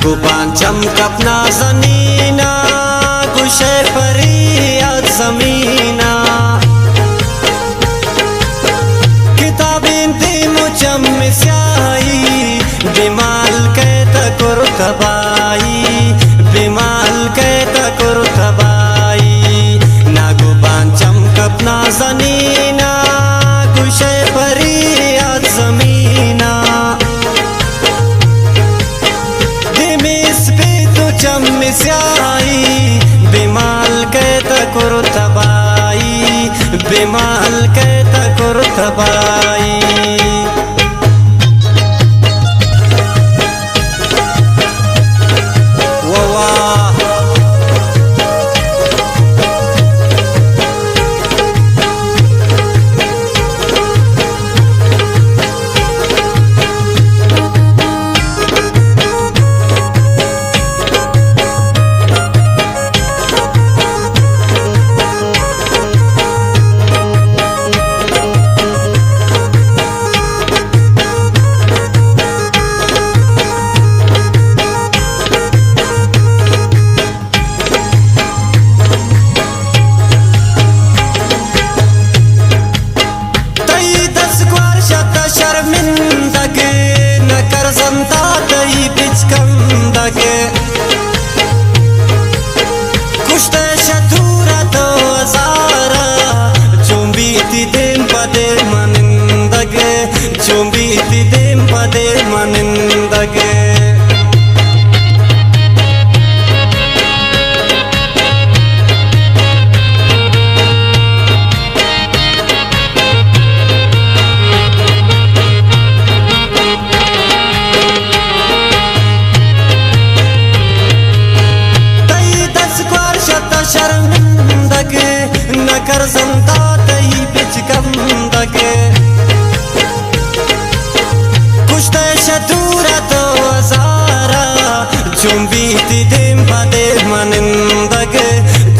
नागोपांचम कपना जनीना गुशे फरियाद जमीना किताबें ती मुचम स्याही बिमाल के तकुर तबाई बिमाल के तकुर तबाई नागोपांचम कपना जनीना गुशे फरियाद जमीना स्याही बिमाल के तकुर तबाई बिमाल के तकुर तबाई कुश्ते शतूरा तो अजारा चुंबीती दिन पदे मनिंदगे चुंबीती दिन पदे मनिंदगे शर्मिंदगे नकर संता तई बिच कमदगे कुश्ते शतूरा तो अजारा चुंबीती देम पदे मनिंदगे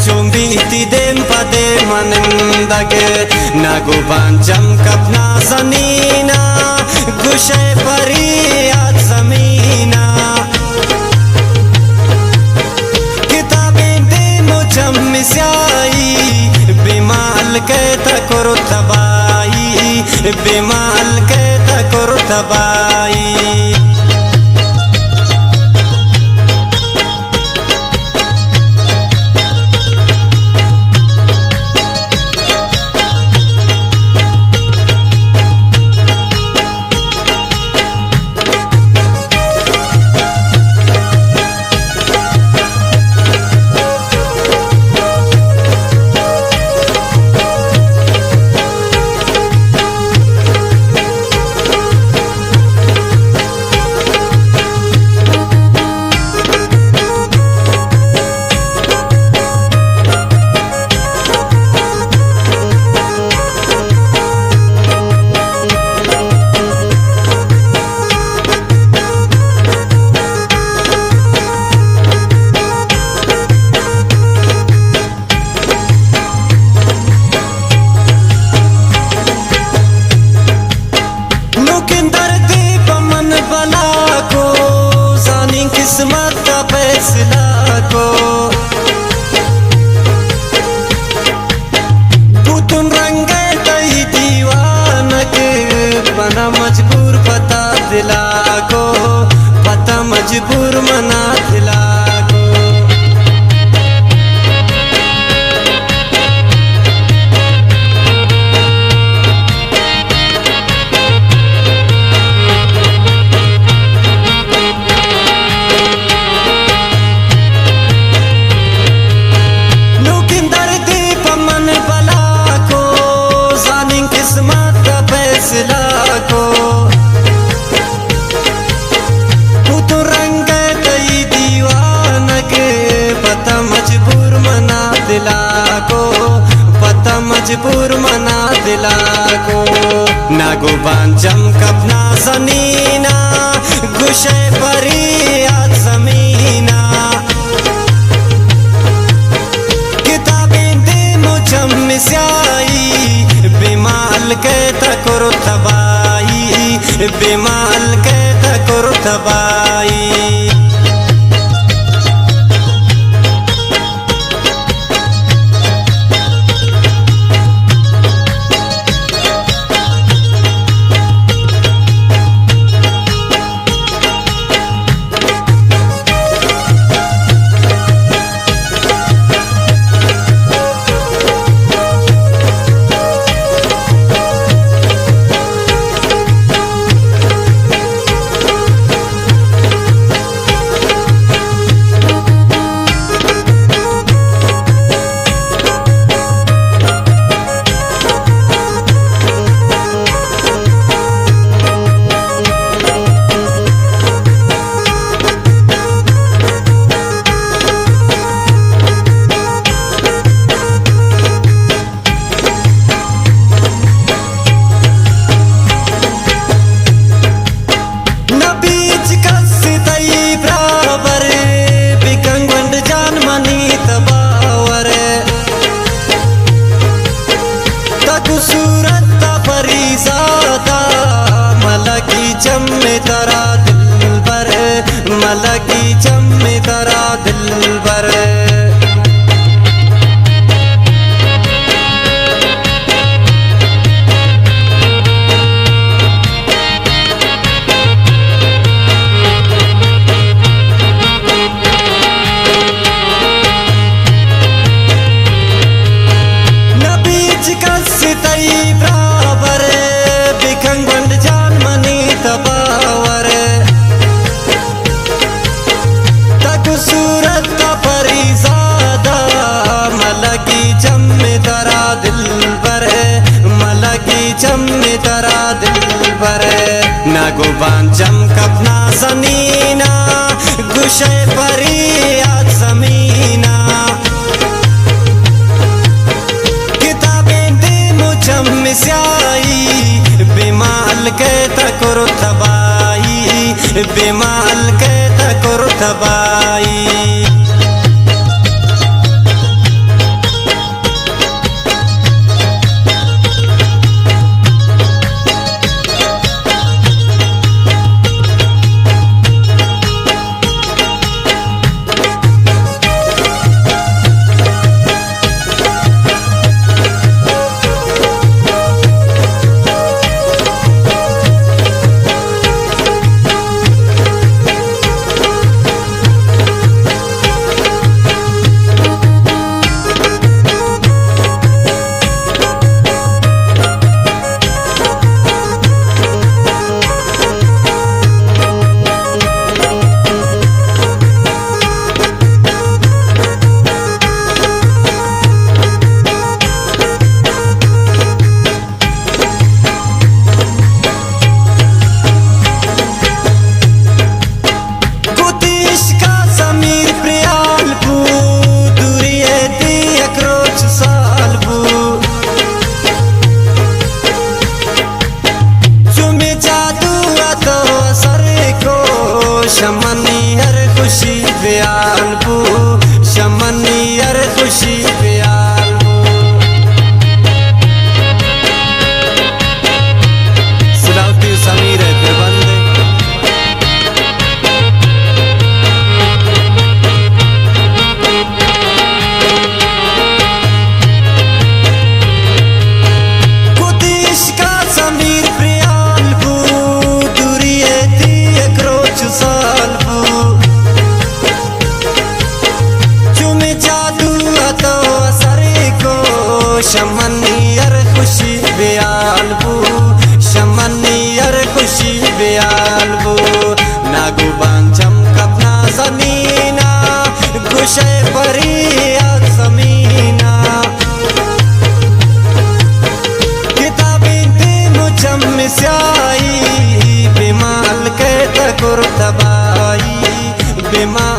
चुंबीती देम पदे मनिंदगे नागोपांचम कपना जनीना गुशे फरियाद जमीना स्याही बिमाल के तकुर तबाई बिमाल के तकुर तबाई किस्मत का फैसला को बुतुन रंगे कई दीवानक बना मजबूर पता दिला को पता मजबूर मना दिला को मजबूर मना दिला को नागोपांचम कपना जनीना गुशे फरियाद जमीना किताबें दे मुझम स्याही बिमाल के तकुर तबाई बिमाल के तकुर तबाई तरा दिल बर मलकी चम्मे तरा दिल बर बराबर बिखंग बंड जान मनी तबावर तक सूरत का परिजादा मलकी चम्मे तरा दिल पर मलकी चम्मे तरा दिल पर नगुबान चमकपना सनीना गुशे परी आज जमीना स्याई बेमाल के तकुर तबाई बेमाल के तकुर तबाई शमनी हर खुशी प्याल बू शमनी हर खुशी प्याल बू सलाउद्दीन समीर है फिर बंदे कुदिश का समीर प्याल बू दूरिये थी एक रोज साल शमनी हर खुशी बेयाल बू शमनी हर खुशी बेयाल बू नागुबान चमकपना जमीना गुशे परी आज जमीना किताबें दे मुझम स्याई बेमाल के तकुर तबाई बेमाल